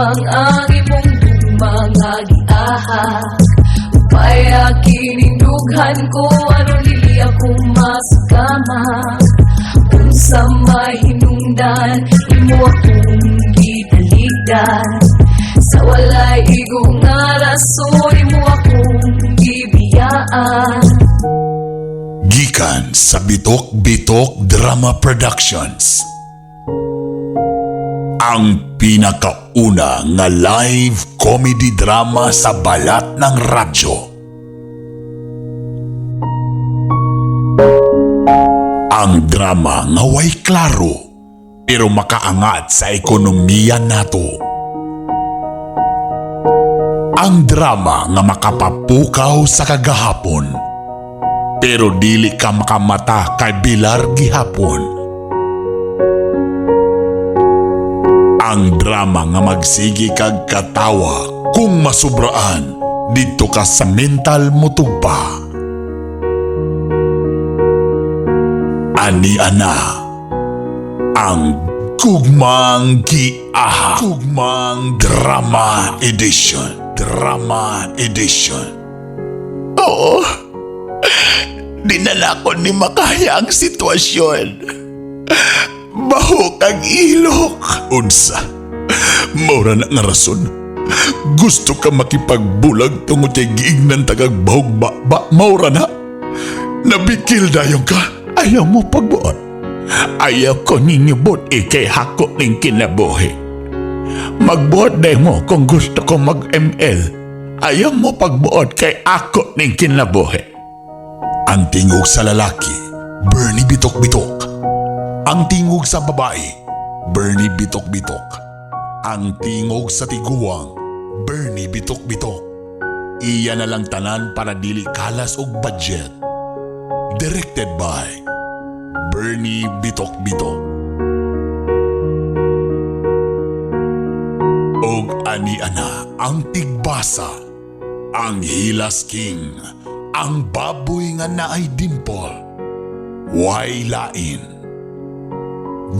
lamang ang imong mga giahak. Upaya kinindughan ko ano dili ako masugama. Unsa mahinungdan imo akong gitaligdan. Sa walay igong nga rason imo akong gibiyaan. Gikan sa Bitok-Bitok Drama Productions, ang pinakauna nga live comedy drama sa balat ng radyo. Ang drama nga way klaro pero makaangat sa ekonomiya nato. Ang drama nga makapapukaw sa kagahapon pero dili ka makamata kay bilar gihapon. Ang drama nga magsigi kag katawa kung masubraan dito ka sa mental mutugpa. Ani ana ang Gugmang Giahak, Gugmang Drama Edition. Drama Edition. Oo, dinala ko ni makaya ang sitwasyon. Baho kag ilok. Unsa? Maura na nga rason. Gusto ka makipagbulag tungod kay giingnan tagag bahog ba maura na. Nabikil dayong ka. Ayaw mo pagbuot. Ayaw ko ninyo buot kay hako ning kinabuhi. Magbuot day mo kung gusto ko mag-ML. Ayaw mo pagbuot kay ako ning kinabuhi. Ang tingog sa lalaki, Bernie Bitok-Bitok. Ang tingog sa babae, Bernie Bitok-Bitok. Ang tingog sa tiguang, Bernie Bitok-Bitok. Iya na lang tanan para dili kalas og budget. Directed by Bernie Bitok-Bitok. Og ani ana ang tigbasa, ang Hilas King, ang baboy nga naay dimple. Way lain,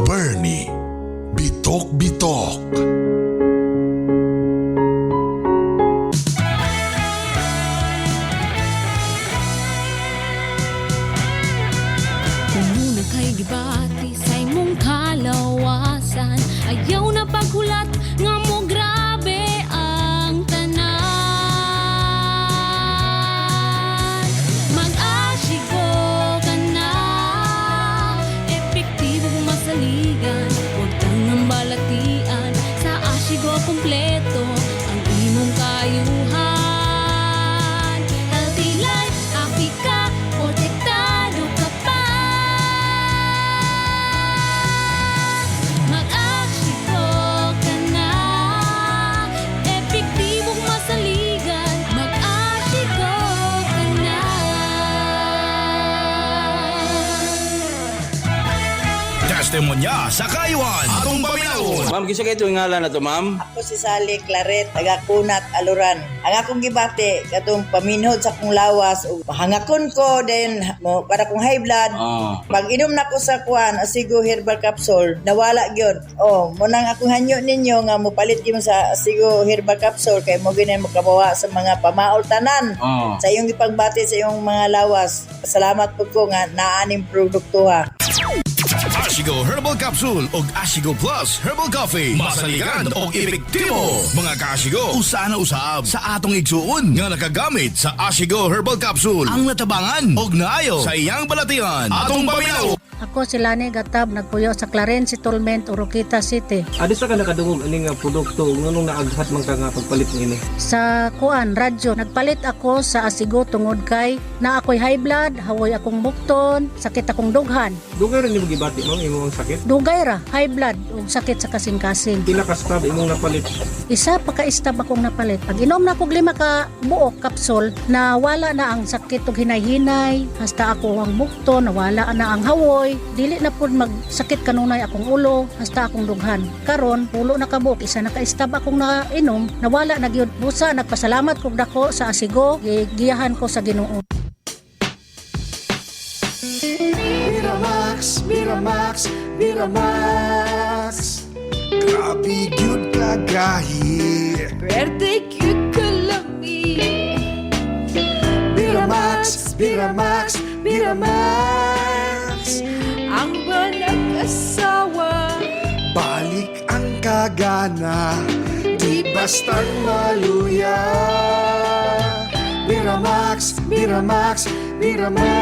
Bernie Bitok-Bitok. Kung muna kay gibati sa imong kalawasan, ayaw na paghulat nga mo grabe ang tanan. Mag-asigo ka na, epektibong masaligan, huwag kang nambalatian. Sa asigo kompleto ang imong kayuhan. Healthy life, Africa, protektado ka pa. Mag-asigo ka na, epektibong masaligan. Mag-asigo ka na. Testimonya sa kayuan atong paminawon. Ma'am, kisa kayo itong ngalan na to, ma'am? Ako si Sally Claret, taga Kunat, Aluran. Ang akong gibati, katong paminhod sa kong lawas, ug hangakon ko, then mo, para kong high blood. Pag inom na ko sa kuan, Asigo Herbal Capsule, nawala gyud. Oh, munang akong hanyo ninyo nga mo palit gyud sa Asigo Herbal Capsule kay mo ginin makabawa sa mga pamaol tanan. Sa iyong ipagbati sa iyong mga lawas. Salamat po ko nga naaning produkto ha. Asigo Herbal Capsule ug Asigo Plus Herbal Coffee. Masaligan og epektibo. Mga kaasigo, usa na usab sa atong igsuon nga nakagamit sa Asigo Herbal Capsule. Ang natabangan og naayo sa iyang balatian. Atong paminaw. Ako si Lani Gatab, nagpuyo sa Clarence Settlement, Oroquita City. Adi sa ka nakadungog aning nga produkto nganong naaghat man ka nga pagpalit ng ini? Sa kuan, radyo, nagpalit ako sa Asigo tungod kay na ako'y high blood, hawoy akong bukton, sakit akong dughan. Dugay rin yung gibati mo imong sakit? Dugay ra, high blood, ug sakit sa kasing-kasing. Pila ka stab imong napalit? Isa pa ka istab akong napalit. Pag inom na kog 5 ka buok kapsul, na wala na ang sakit ug hinay-hinay, hasta ako ang bukton, nawala na ang hawoy, dili na pud magsakit kanunay akong ulo, hasta akong dughan. Karon, pulo na ka buok, isa na ka istab akong nainom, nawala na gyud. Busa nagpasalamat kog dako sa Asigo, giyahan ko sa Ginoo. Miramax, Miramax, Miramax. Grabe gyud ka gahi. Pwede cute ka lami. Miramax, Miramax, Miramax. Ang walang asawa. Balik ang kagana, di bastang maluya. Miramax, Miramax, Miramax.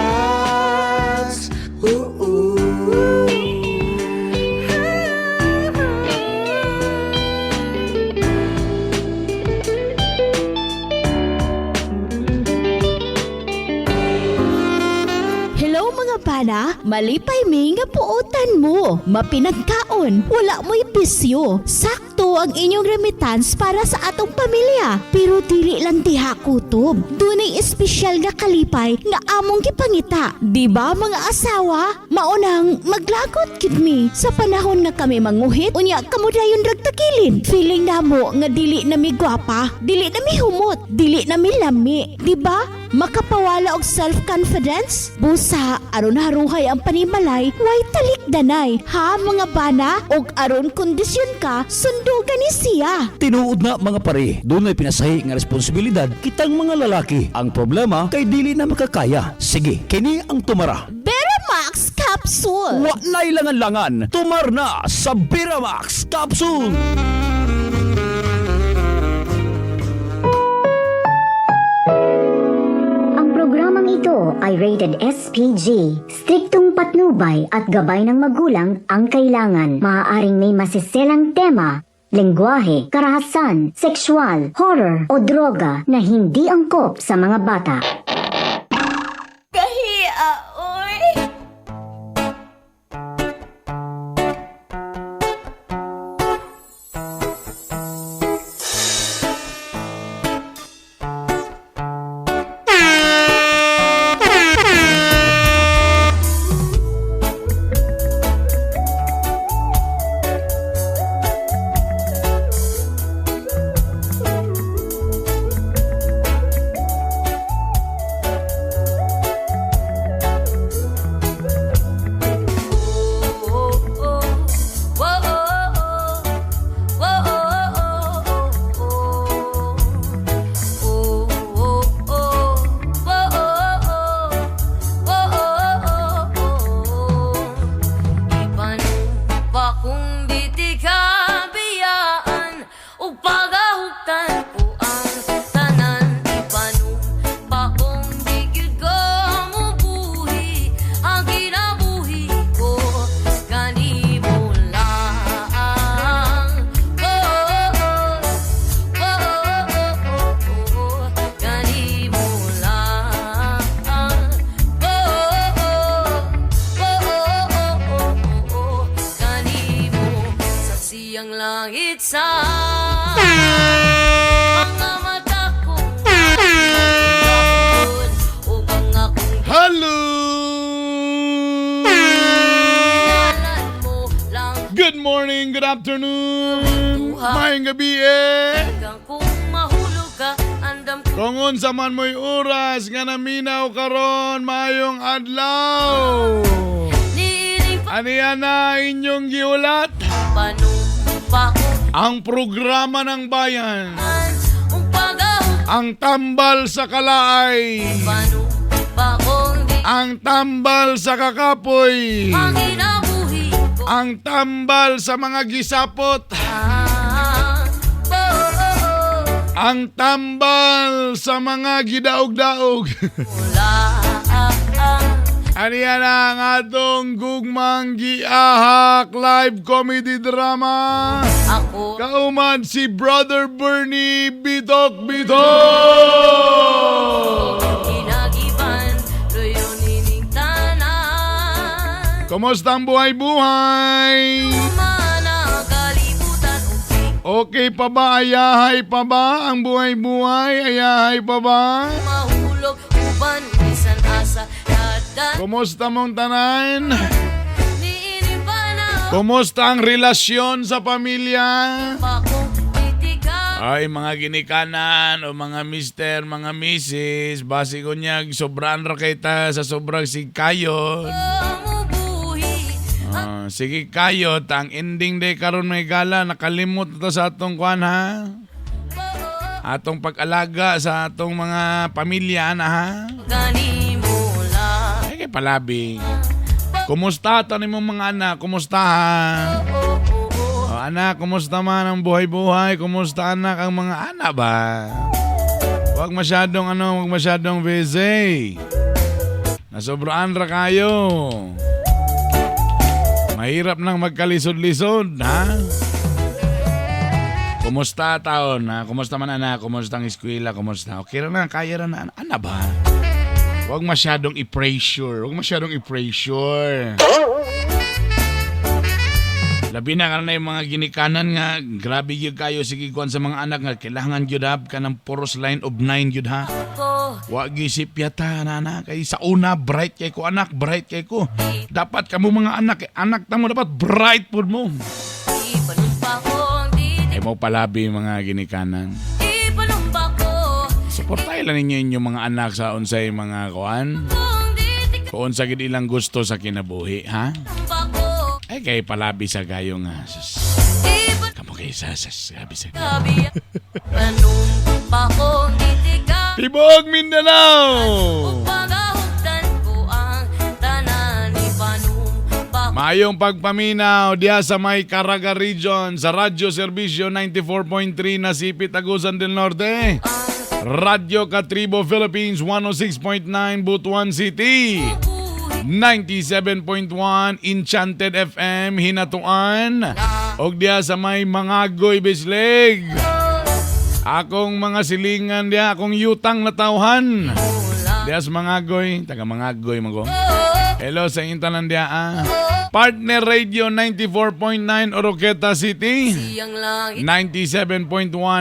Hello mga bana, malipay mi nga puotan mo. Mapinagkaon, wala mo'y bisyo. Sakto ang inyong remittance para sa atong pamilya. Pero dili lang diha kutob. Dunay espesyal nga kalipay nga among gipangita. Di ba mga asawa? Maunang maglagot gid mi sa panahon nga kami manguhit. Unya kamo dayon ragtakilin. Feeling namo nga dili na mi gwapa, dili na mi humot, dili na mi lami. Di ba? Makapawala og self-confidence? Busa, aron haruhay ang panimalay, way talikdanay. Ha mga bana? Og aron kondisyon ka, sundugan ni siya. Tinuod na mga pare, doon ay pinasahi nga responsibilidad kitang mga lalaki. Ang problema kay dili na makakaya. Sige, kini ang tumara. Beramax Capsule! Wa na ilangan-langan, tumar na sa Biramax Capsule! Ang programang ito ay rated SPG. Striktong patnubay at gabay ng magulang ang kailangan. Maaaring may masiselang tema, lengguwahe, karahasan, sexual, horror o droga na hindi angkop sa mga bata. Kahiya, oy. Ang langit sa mga mata kong nakikita o mga kong Hello! mo lang Good morning, good afternoon, maayong gabi hanggang kung mahulog ka andam ko Kung unsa man mo'y oras nga naminaw karon maayong adlaw. niiling Aniya na inyong giulat panumpa ko ang programa ng bayan, ang pag-ahog ang tambal sa kalaay, panumpa kong di ang tambal sa kakapoy, ang inabuhi ko ang tambal sa mga gisapot, ang tambal sa mga gidaog-daog. Aniya na ang atong gugmang giahak live comedy drama. Ako Kauman si Brother Bernie Bitok. ginagiban loyo nining tanan Kumusta ang buhay-buhay? mana kalibutan Okay pa ba? Ayahay pa ba ang buhay-buhay? Ayahay pa ba? mahulog uban bisan asa dadan Kumusta mong tanan? niining pana Kumusta ang relasyon sa pamilya? pa kong titigan Ay, mga ginikanan o mga mister, mga misis, basi ko niyag sobrang ra kita sa sobrang sigkayon. mubuhi Sige kayo, ang ending day karon may gala, nakalimot to sa atong kuan ha. Atong pag-alaga sa atong mga pamilya na ha. Ay kay palabi. Kumusta to nimong mga anak? Kumusta ha? Anak, kumusta man ang buhay-buhay? Kumusta anak ang mga anak ba? Huwag masyadong busy. Nasobraan ra kayo. Mahirap nang magkalisod-lisod, ha? Kumusta taon, ha? Kumusta man anak? Kumusta ang eskwela? Kumusta? Okay ra na, kaya ra na. Ano ba? Huwag masyadong i-pressure. Labi na ka na yung mga ginikanan nga, grabe yun kayo, sige kuhan sa mga anak nga, kailangan yun ha, ka ng poros line of 9 yun ha. Huwag isip yata, nana, kay sa una, bright kay ko, anak, bright kay ko. Dapat kamo mga anak tamo, dapat bright po mo. Ay mo palabi mga ginikanan. Suportahin lang ninyo inyong mga anak sa unsay mga kuhan. Kung sa gid ilang gusto sa kinabuhi, ha? Ay, kay palabi sa gayo nga. Kamu kay sasas. Gabi sa gayo. Tibog Mindanao! Mayong pagpaminaw diya sa may Caraga Region sa Radyo Serbisyo 94.3 na Sipit, Agusan del Norte. Radyo Katribo Philippines 106.9 Butuan City. 97.1 Enchanted FM Hinatuan og diya sa may Mangagoy Bislig. Akong mga silingan diya, akong yutang na tauhan diya sa Mangagoy, taga Mangagoy mago. Hello sa intanan diya Partner Radio 94.9 Oroqueta City, 97.1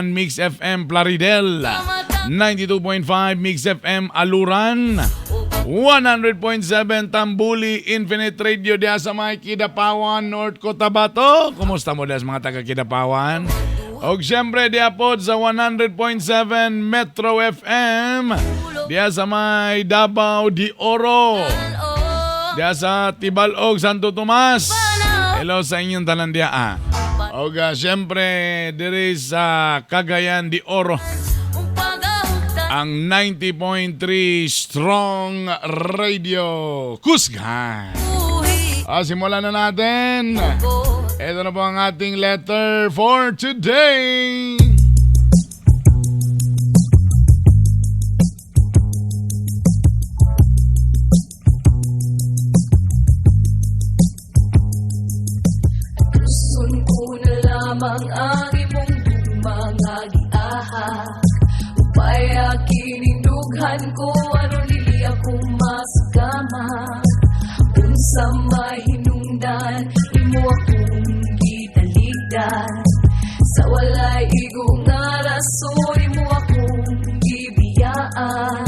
Mix FM Plaridel, 92.5 Mix FM Aluran, 100.7 Tambuli Infinite Radio diya sa may Kidapawan, North Cotabato. Kumusta mo diya sa mga taga Kidapawan? Og syempre diya po sa 100.7 Metro FM diya sa may Davao de Oro, diya sa Tibalog, Santo Tomas. Hello sa inyong tanan diya og syempre diri sa Cagayan de Oro, ang 90.3 Strong Radio Kusgan. Simulan na natin. Ito na po ang ating letter for today. Gusto ko na lamang ang imong mga giahak. Upaya kinindughan ko, ano dili ako masagama. Unsa mahinungdan, imo akong gitaligdan. Sa walay igo nga rason, imo akong gibiyaan.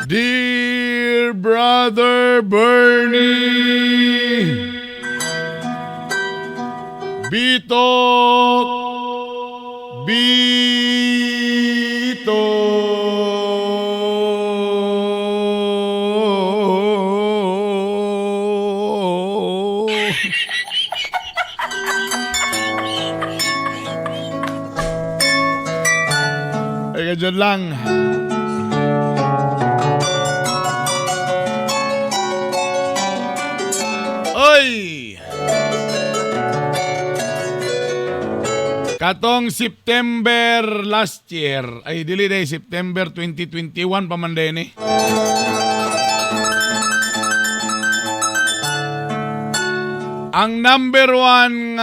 Dear Brother Bernie, Bito. Ay, dyan lang. Oy! Katong September last year, ay dili day September 2021 pa man din eh. Ang number one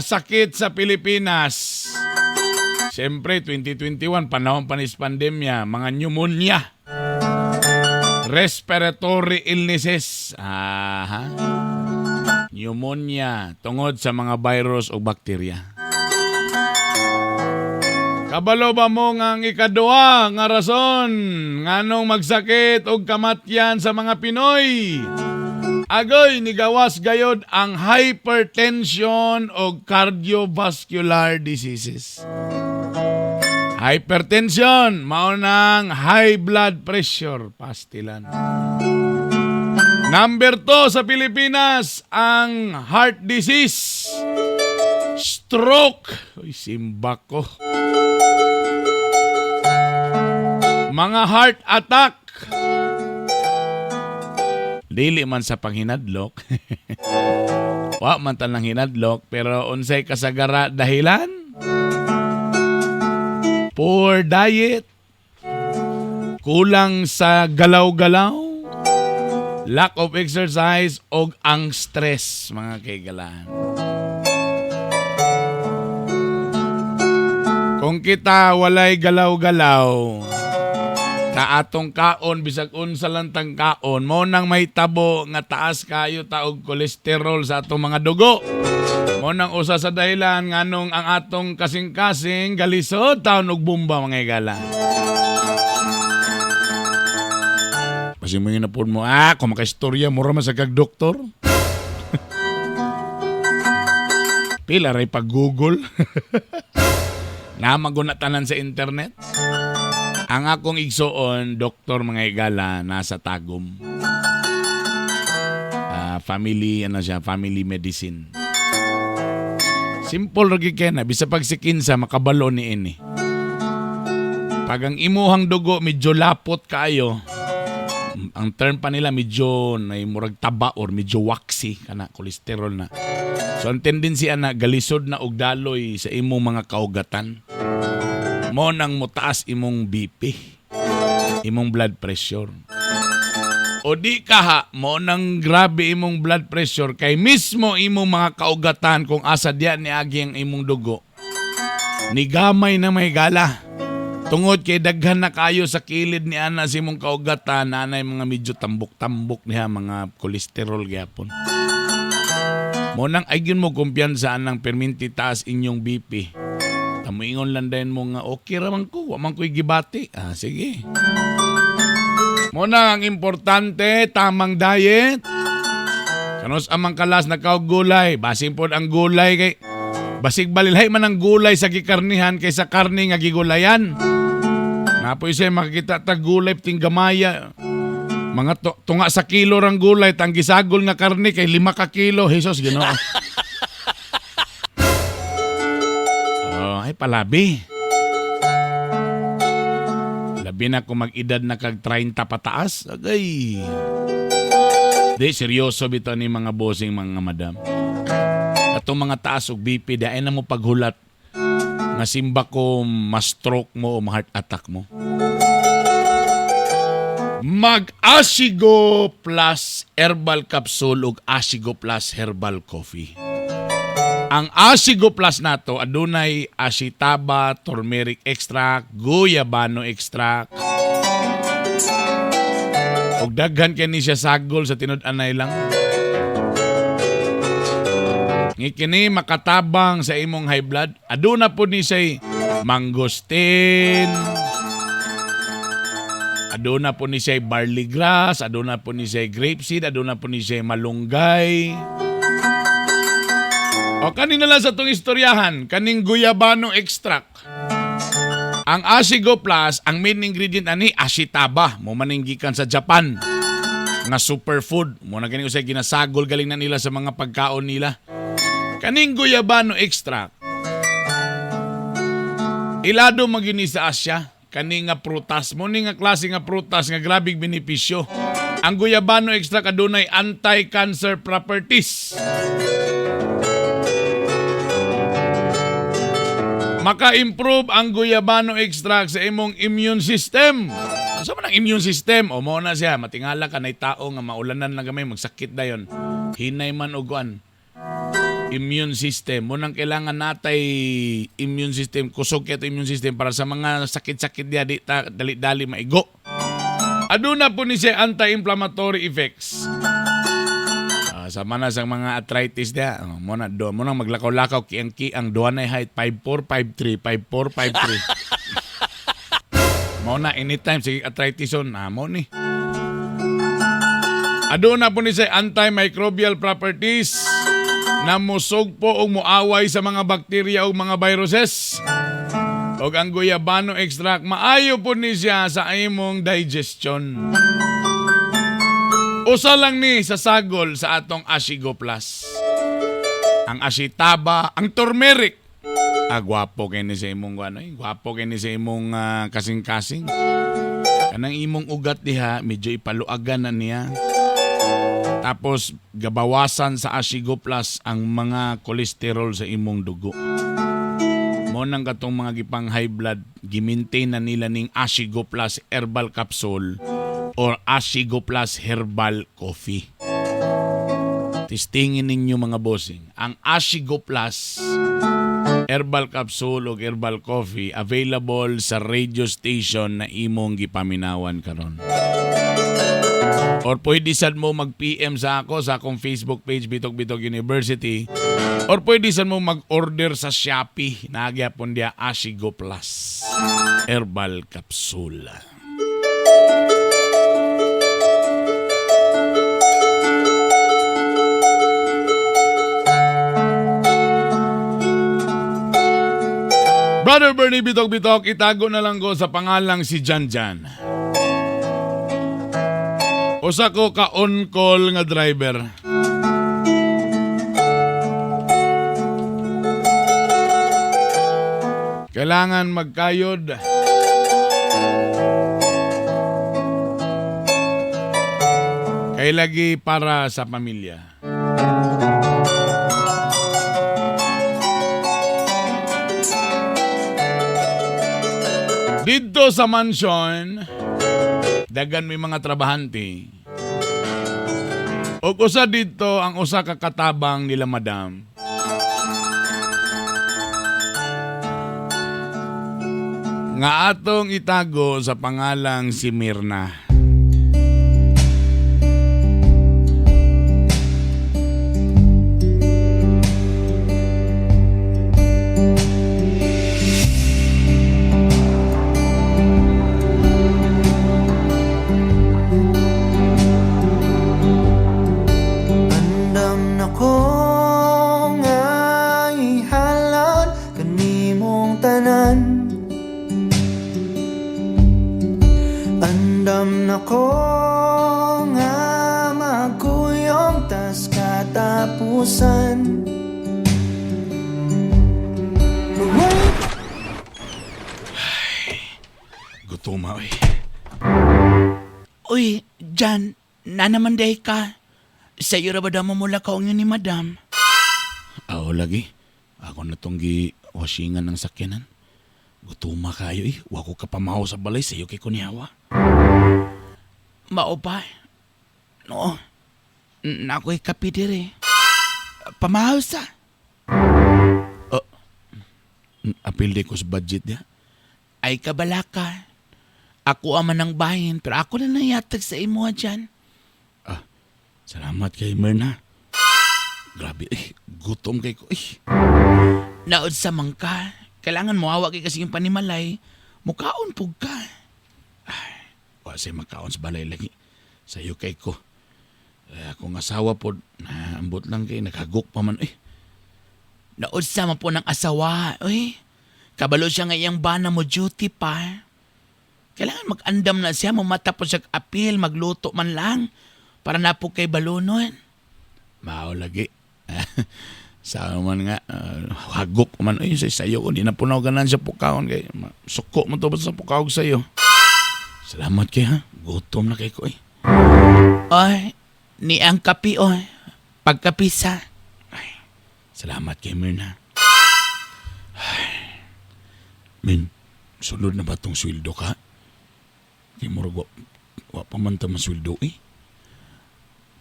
sakit sa Pilipinas, siyempre 2021, panahon pa ni pandemya, mga pneumonia, respiratory illnesses, pneumonia, tungod sa mga virus o bakterya. Kabalo ba mo nga ikaduha nga rason nganong magsakit og kamatyan sa mga Pinoy? Agoy ni gawas gayod ang hypertension o cardiovascular diseases. Hypertension, maunang high blood pressure, pastilan. Number 2 sa Pilipinas, ang heart disease, stroke, uy, simba ko. Mga heart attack, dili man sa panghinadlok. Wa man tanang hinadlok, pero unsay kasagara dahilan? Poor diet, kulang sa galaw-galaw, lack of exercise, og ang stress, mga kaigalaan. Kung kita walay galaw-galaw, ta atong kaon bisag unsa lang tang kaon mo nang may tabo nga taas kayo taog kolesterol sa atong mga dugo. Mo nang usa sa dahilan nganong ang atong kasing-kasing galisod taon og bomba, mga igala. Kasi mo yun na po mo, kung makaistorya mo raman sa kag-doktor. Pila ray pag-google. Nga magunatanan sa internet. Ang akong igsoon, doktor, mga igala, nasa Tagum. Family medicine. Simple ragi kaya na, bisa pagsikinsa, makabalo ni ini. Pag ang imuhang dugo, medyo lapot kaayo, ang term pa nila, medyo murag taba or medyo waxy, kana, kolesterol na. So, ang tendency na, galisod na og daloy sa imong mga kaugatan. Mo nang mutaas imong BP, imong blood pressure. O di kaha, mo nang grabe imong blood pressure kay mismo imong mga kaugatan kung asa diyan ni agi ang imong dugo. Ni gamay na may gala. Tungod kay daghan na kayo sa kilid ni ana sa imong kaugatan, nanay mga medyo tambok-tambok niya, mga kolesterol gyapon. Mo nang ayun mo kumpiyansa nang perminti taas inyong BP. Tamuingon lang din mo nga, okay raman ko, waman ko'y gibati. Sige. Muna ang importante, tamang diet. Kanos amang kalas na gulay. Basing po ang gulay kay basig balilhay man ang gulay sa gikarnihan kaysa karni nga gigulayan. Nga po isa'y makikita ta gulay ting gamaya. Mga tunga sa kilo rang gulay, tang gisagol nga karni kay 5 ka kilo. Jesus, Ginoo. Ay, palabi. Labi na kung mag-edad na kag 30 pataas. Agay. Di, seryoso bito ni mga bossing, mga madam. Atong mga taas og BP, dahil na mo paghulat nga simba ko ma-stroke mo o ma-heart attack mo. Mag-Ashigo Plus Herbal Capsule ug Ashigo Plus Herbal Coffee. Ang Ashigo Plus nato adunay ashitaba, turmeric extract, guyabano extract. Ug daghan kani siya sagol sa tinud-anay lang. Ngikini makatabang sa imong high blood. Aduna po ni say mangosteen. Aduna po ni say barley grass, aduna po ni say grapeseed, aduna po ni say malunggay. O kanina lang sa itong istoryahan, kaning guyabano extract. Ang Ashigo Plus, ang main ingredient ani ashitaba, mo maninggikan sa Japan. Nga superfood, mo na ganing usay ginasagol galing na nila sa mga pagkaon nila. Kaning guyabano extract, ilado magini sa Asya, kaning nga prutas, mo ni nga klase nga prutas nga grabing benepisyo. Ang guyabano extract adunay anti-cancer properties. Maka-improve ang guyabano extract sa imong immune system. Sa man ang immune system, o mo na siya, matingala ka na tao nga maulanan na gamay, magsakit dayon. Hinay man uguan. Immune system. Munang kailangan natay immune system, kusog kaya immune system para sa mga sakit-sakit diya, di dali-dali maigo. Aduna po ni siya anti-inflammatory effects. Sa manas ang mga arthritis dia, mo na maglakaw-lakaw ang duanay height 5'4", 5'3", 5'4", 5'3". Mo na anytime sige arthritis on, mo ni. Aduna po ni sa antimicrobial properties na musog po o muaway sa mga bakterya o mga viruses. Og ang guyabano extract maayo po ni siya sa imong digestion. Usa lang ni sa sagol sa atong Ashigo Plus. Ang ashitaba, ang turmeric. Gwapo kay ni sa imong gwapo kay ni sa imong kasing-kasing. Kanang imong ugat diha, medyo ipaluagan na niya. Tapos gabawasan sa Ashigo Plus ang mga kolesterol sa imong dugo. Mo nang katong mga gipang high blood, gimaintain na nila ning Ashigo Plus Herbal Capsule or Ashigo Plus Herbal Coffee. Testingin ninyo mga bossing. Ang Ashigo Plus Herbal Capsule o Herbal Coffee available sa radio station na imong gipaminawan karon. Or pwede sad mo mag-PM sa ako sa akong Facebook page Bitog-Bitog University. Or pwede sad mo mag-order sa Shopee na agyapon dia Ashigo Plus Herbal Capsule. Brother Bernie Bitok-Bitok, itago na lang ko sa pangalang si Janjan. Usa ko ka on-call nga driver. Kailangan magkayod. Kay lagi para sa pamilya. Dito sa mansion, dagan may mga trabahante. O usa dito ang usa ka katabang nila madam. Nga atong itago sa pangalang si Mirna. Gutom Uy, Jan, na naman day ka. Sa'yo ra ba daw mo mula kaong yun ni madam? Lagi. Ako na tong gi-washingan ng sakyanan. Gutuma kayo Wako ka pamahaw sa balay sa'yo kay kunyawa. Mao ba? No. Nako'y kapidiri. Pamahaw sa. Apil di ko sa budget niya. Ay kabalaka. Ako aman ng bahin, pero ako na nayatag sa imo dyan. Salamat kay Mirna. Grabe, gutom kay ko. Naod sa mangka. Kailangan mo hawa kay kasi yung panimalay. Mukaon pug ka. Kasi makaon sa balay lagi. Sa'yo kay ko. Akong asawa po, ambot lang kay nakagok pa man. Naod sa man po ng asawa. Kabalo siya ngayang bana mo duty pa. Kailangan mag-andam na siya, matapos siya apil, magluto man lang, para na po kay balunon. Mao lagi. Sa man nga, hagok man, sayo ko, di na punaw ganan sa pukaon, kay suko mo to ba sa pukawag sa'yo. Salamat kay ha, gutom na kay ko ni ang kapi pagkapisa. Salamat kay Mirna. Min, sulod na ba tong sweldo ka? Di mo wa pa man ta masweldo eh.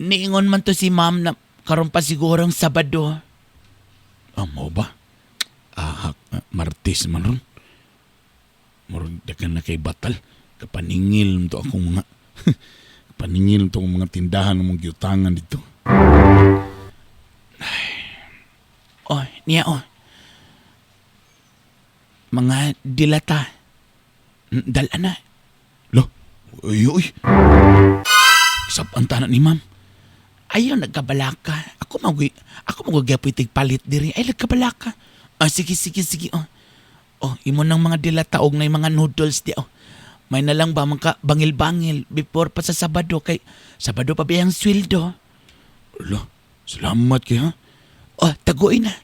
Niingon man to si ma'am na karon pa sigurong Sabado. Mo ba? Martes man ron. Murag dagan na kay batal. Kapaningil to akong mga kapaningil to akong mga tindahan ng mga giutangan dito. Oh, niya oh. Mga dilata. Dala na. Lo, uy. Sabanta na ni ma'am. Ayaw nagkabalaka. Ako magagapitig palit diri. Ay, nagkabalaka. Sige. Oh, imo ng mga dilataog na yung mga noodles di. Oh. May na lang ba mga bangil-bangil before pa sa Sabado. Kay Sabado pa ba yung sweldo? Lo, salamat kay ha. Oh, taguin na.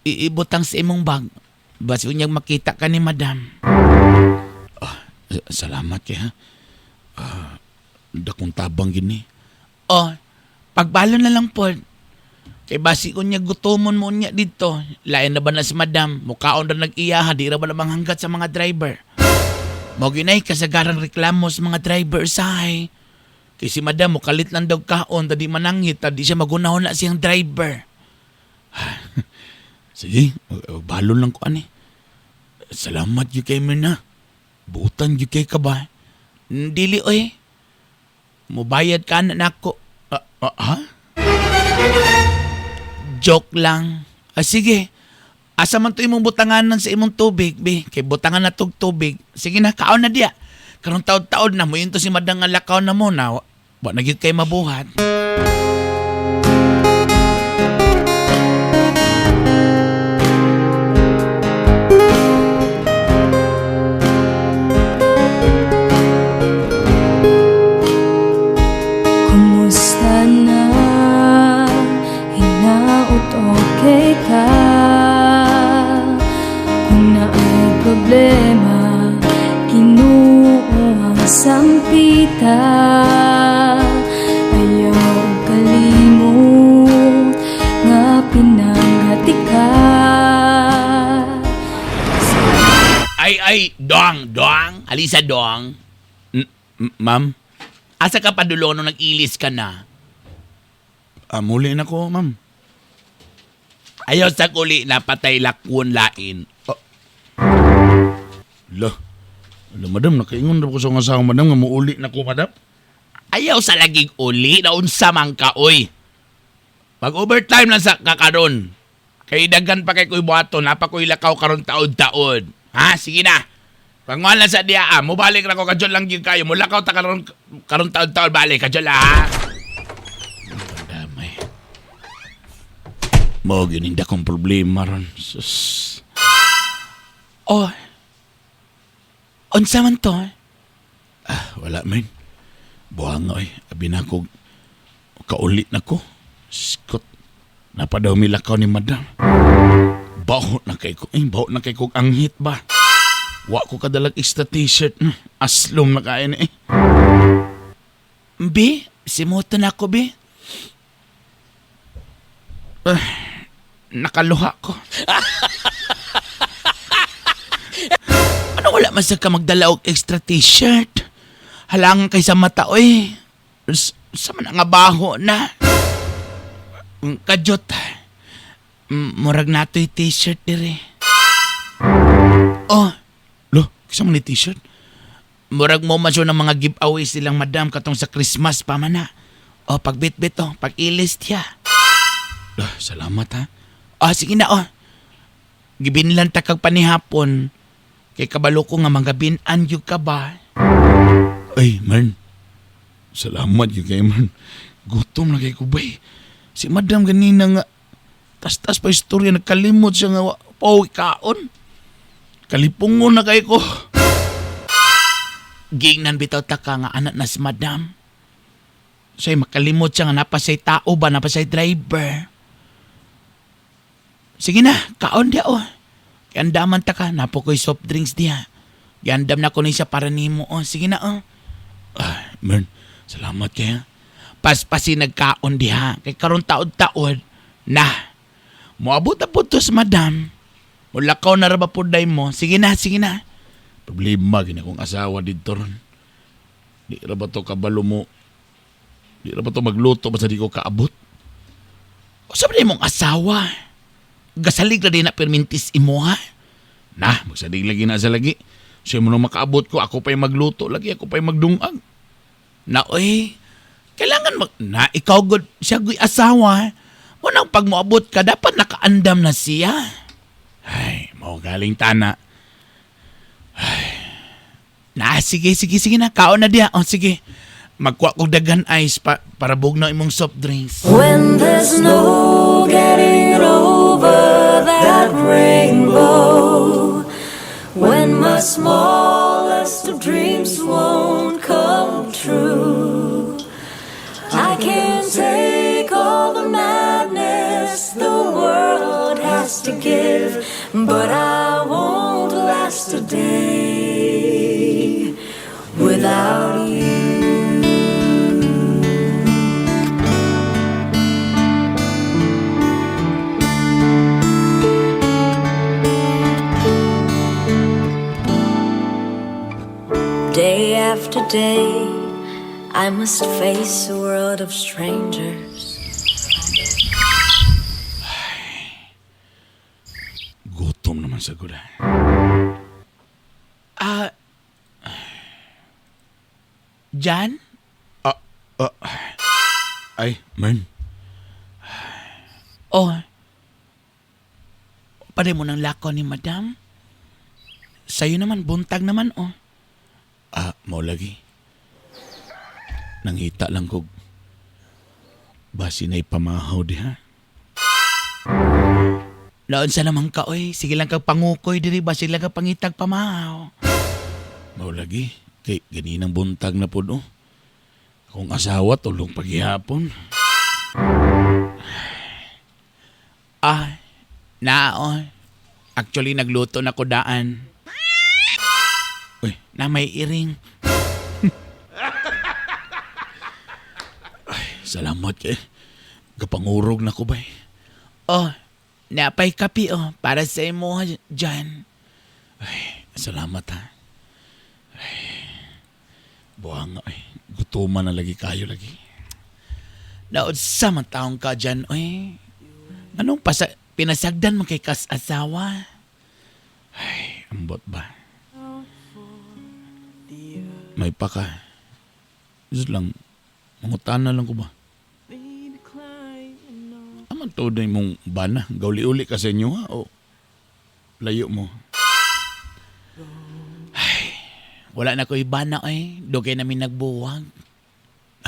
Iibutang sa imong bag. Basi unyang makita ka ni madam. Salamat kay ha. Dakong tabang gini. Oh, pagbalo na lang po. Kay basi unya gutomon mo niya dito. Lain na ba na si madam? Mukhaon na nag-iyaha. Di ra ba namang hanggat sa mga driver? Maginay kasagarang reklamo sa mga driver sahay. Kay si madam mukalit lang daw kaon. Tadi manangit. Tadi siya magunahon na siyang driver. Sige, balon lang ko ani. Salamat yu kay Mirna. Butan yu kay ka ba? Dili oy. Mubayad ka na nako. Ha? Joke lang. Sige. Asa man to imong butanganan sa imong tubig, be. Kay butangan na tog tubig. Sige na, kaon na diya. Karong taod-taod na mo yun to si madang nga lakaw na mo na. Wa na gyud kay mabuhat. Kumusta na? Hinaot okay ka? Kung naay problema, Ginoo ang sampita. Ayaw kalimot nga pinanggati ka. Ay, doang. Alisa, doang. Ma'am? Asa ka padulo nung nag-ilis ka na? Muli na ko, ma'am. Ayaw sa kuli na patay lakwon lain. Madam, nakaingon na ko sa asawa, madam, nga muuli na ko, madam. Ayaw sa laging uli na unsa man ka, oy. Mag-overtime lang sa kakaron. Kay dagan pa kay kuy buhaton, napa ko'y lakaw karon taod-taod. Ha, sige na. Pangwan lang sa diya, mubalik na ko, kadyon lang yun kayo. Mulakaw ta karon taod-taod, balik, kadyon lang, ha. Damay. Mo, gininda kong problema ron. Sus. Oh. Unsa man to? Wala man. Buhang oy. Abi na ko. Kaulit na ko. Skot. Napadaw milakaw ni madam. Bahot na kay ko. Bahot na kay ko anghit ba? Wa ko kadalag extra t-shirt. Aslom na kain eh. Bi, simuto na ako, Bi. Nakaluha ko. Ano wala man sa ka magdala og extra t-shirt? Halangan kay sa mata, oy. Sa man nga baho na. Kadyot. Murag na ito'y t-shirt dire. Oh. Lo, kisa man ni t-shirt? Murag mo masyo ng mga giveaways silang madam katong sa Christmas pa man na. O, pagbit-bit o, pag-ilis tiya. Salamat ha. Sige na o. Gibinlan ta kag panihapon. Kay kabalo ko nga mga binan yung ka ba? Ay, man. Salamat yung kay man. Gutom na kay kubay. Si madam ganina nga. Tas-tas pa istorya, nagkalimot siya nga pauwi kaon. Kalipungon na kay ko. Gingnan bitaw ta ka nga anak na si madam. Sa'y makalimot siya nga napasay tao ba, napasay driver. Sige na, kaon dia o. Kiandaman ta ka, napo ko'y soft drinks diya. Kiandam na ko na siya para nimo o. Sige na o. Man, salamat kaya. Paspasi nagkaon diha. Kay karon taod-taod na. Moabot na po to sa madam. Mulakaw na ra ba po day mo? Sige na, sige na. Problema gina kong asawa dito ron. Di ra ba to kabalo mo? Di ra ba to magluto basta di ko kaabot? O sabi mong asawa? Gasalig na din na permintis imo ha? Nah, magsadig lagi na sa lagi. Siya mo nang makaabot ko, ako pa'y magluto lagi, ako pa'y magdungag. Na oy, kailangan na ikaw good siya go'y asawa. Unang pag moabot ka, dapat nakaandam na siya. Ay, mau galing tana. Na, sige na. Kaon na diya. O, sige. Magkuha kong dagan ice para bugnaw imong soft drinks. When there's no getting over that rainbow, when my smallest of dreams won't come true, I can take all the madness the world has to give, but I won't last a day without you. Day after day, I must face a world of strangers. Gutom naman sa gula. Jan? Ay, man. Oh. Pare mo ng lako ni madam? Sa'yo naman, buntag naman, oh. Mau lagi. Nangita lang kog. Basi na'y pamahaw di ha? Naon sa naman ka, oy. Sige lang kang pangukoy diri ba? Sige lang kang pangitag pamahaw. Mau lagi. Kay ganinang buntag na po no. Akong asawa tulong paghihapon. Naon. Actually, nagluto na ko daan. Uy. Na may iring. Salamat kay. Kapangurog na ko ba eh. Oh, napay kapi para sa imo dyan. Ay, salamat ha. Ay, buwang ay. Gutuman na lagi kayo lagi. Naod sa mataong ka dyan, oy. Anong pinasagdan mo kay kas-asawa? Ay, ambot ba? May paka. Just lang, mangutan na lang ko ba? Aman to na mong bana. Gauli-uli ka sa inyo ha? O layo mo? Ay, wala na ko ibana eh. Dugay namin nagbuwag.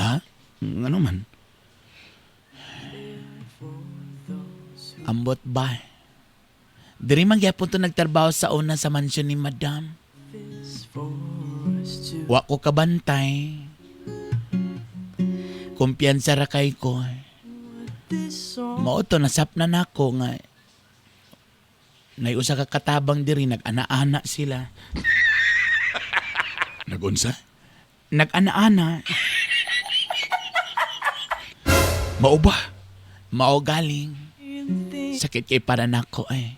Ha? Ano man? Ambot ba? Diri man gyapon to nagtrabaho sa una sa mansyon ni madam. Wa ko kabantay. Kumpiyansa ra kay ko. Mao to nasapnan nako nga nay usa ka katabang diri nag-ana-ana sila. Nagunsa? Nag-ana-ana. Mao ba? Mao galing. Sakit kay para nako eh.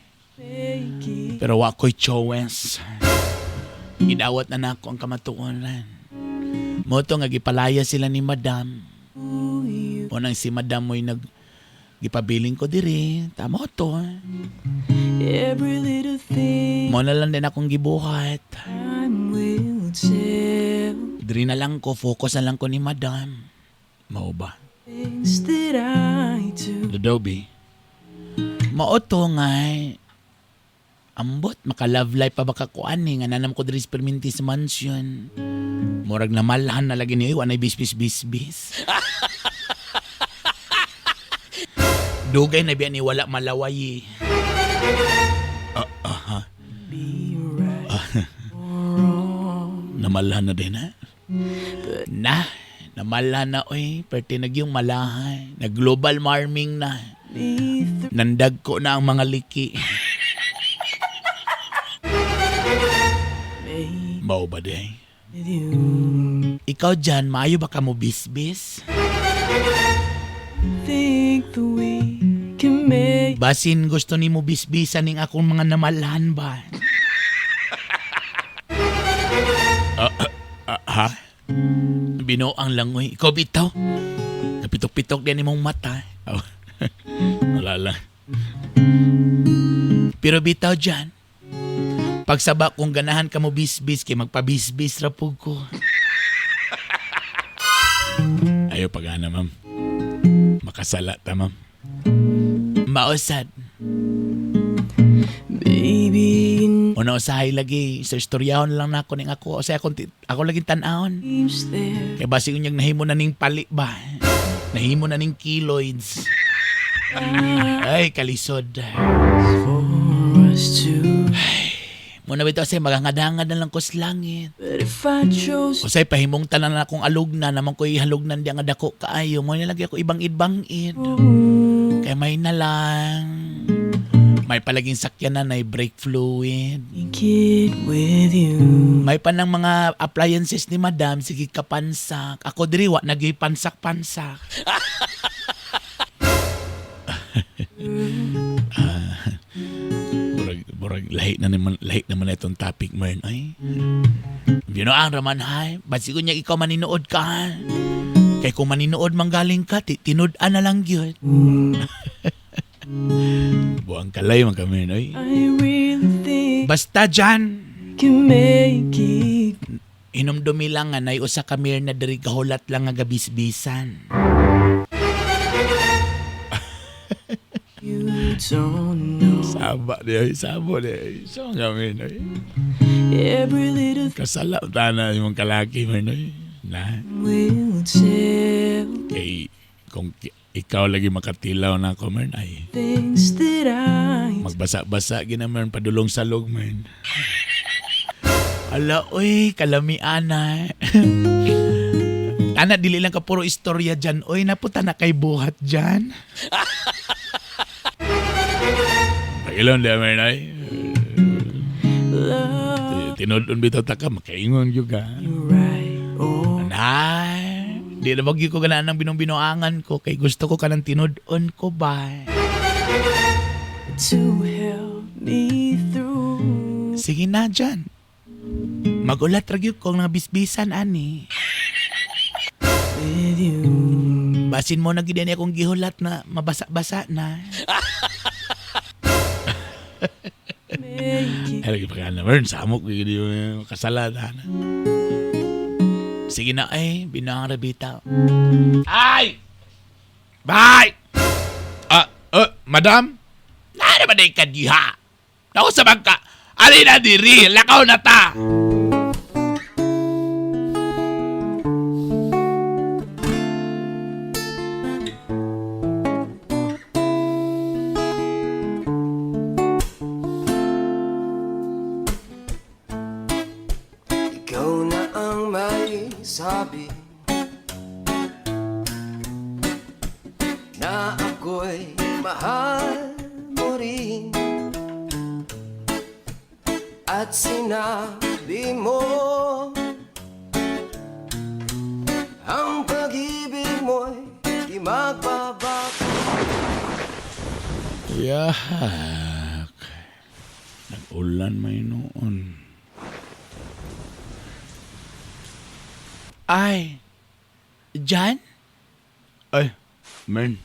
Pero wa ko'y chowes. Gidawat na nako ang kamatuonan. Moto nga gipalaya sila ni madam. Unang si madam mo'y gipabiling ko diri. Tama to. Mo na lang din akong gibuhat. Diri na lang ko, focus na lang ko ni madam. Mao ba? Adobe. Mao to nga. Ambot, maka-love life pa baka kuan nga nanam ko diri sa Permintis Mansion. Murag na malahan na lagi niyo, wanay bis-bis-bis-bis. Dugay na biya ni wala malaway. Namalahan na din ha? Namalahan na oy, perti yung malahan. Nag-global warming na. Nandag ko na ang mga liki. Mao ba day? Ikaw dyan, maayo ba ka mo bis-bis? Think that we can make Basin gusto ni mo bisbisan ning akong mga namalhan ba? Ha? Binoang lang oy. Ikaw bitaw. Napitok-pitok din imong mata. Oh. Wala lang. Pero bitaw dyan, pagsaba kung ganahan ka mo bisbis, kay magpabisbis ra pug ko. Ayaw pagana, ma'am. Makasala ta, ma'am. Mausad. Baby. Una usahay lagi. Sa istoryahon lang na ako ning ako. O sa ako lagi tanahon. Kaya basi unyang nahimo na ning pali ba? Nahimo na ning kiloids. Ay, kalisod. Muna bitaw say magangad-hangad na lang ko sa langit. O say pahimong tanan na akong alugna naman ko ihalugnan di ang dako kaayo. Mo nilagay ako ibang-id. Kaya may na lang. May palaging sakyanan na brake fluid. May pa ng mga appliances ni madam. Sige kapansak. Ako diri wa nagay pansak-pansak. Burag lahi naman itong topic mo yun. Ay. Ang raman hay. Ba't siguro niya ikaw maninood ka? Kaya kung maninood manggaling ka, tinudan na lang yun. Buang kalay man kami, no? Basta dyan. Inumdumi lang nga na usa kami na diri kahulat lang nga gabisbisan. Sabo di. So kami, no? Kasala na yung kalaki mo, no? Na. Kay kung ikaw lagi makatilaw na ako, man, ay magbasa-basa ginaman padulong salog, man. Ala, oy, kalamian na. Ana, dili lang ka puro istorya dyan. Oy, naputa na kay buhat dyan. Pagilon, di man, ay. Tinudon bito taka, makaingon juga. Anay. Di na bagyo ko ganaan ng binong-binoangan ko kay gusto ko ka ng tinudon ko ba? To help me through. Sige na dyan. Magulat ragyod ko ng bisbisan, ani. Basin mo na gid ni akong gihulat na mabasa-basa na. Ay, pa ka naman. Samok gid yung kasalada na. Sige na ay, binang rabita. Ay! Bye! Madam? Nada ba na ikadiha? Naku sa bangka. Ali na diri, lakaw na ta! Ikaw na ang may sabi na ako'y mahal mo rin. At sinabi mo ang pag-ibig mo'y di magbabago. Yak. Nag-ulan may noon. Ay, Jan? Ay, man.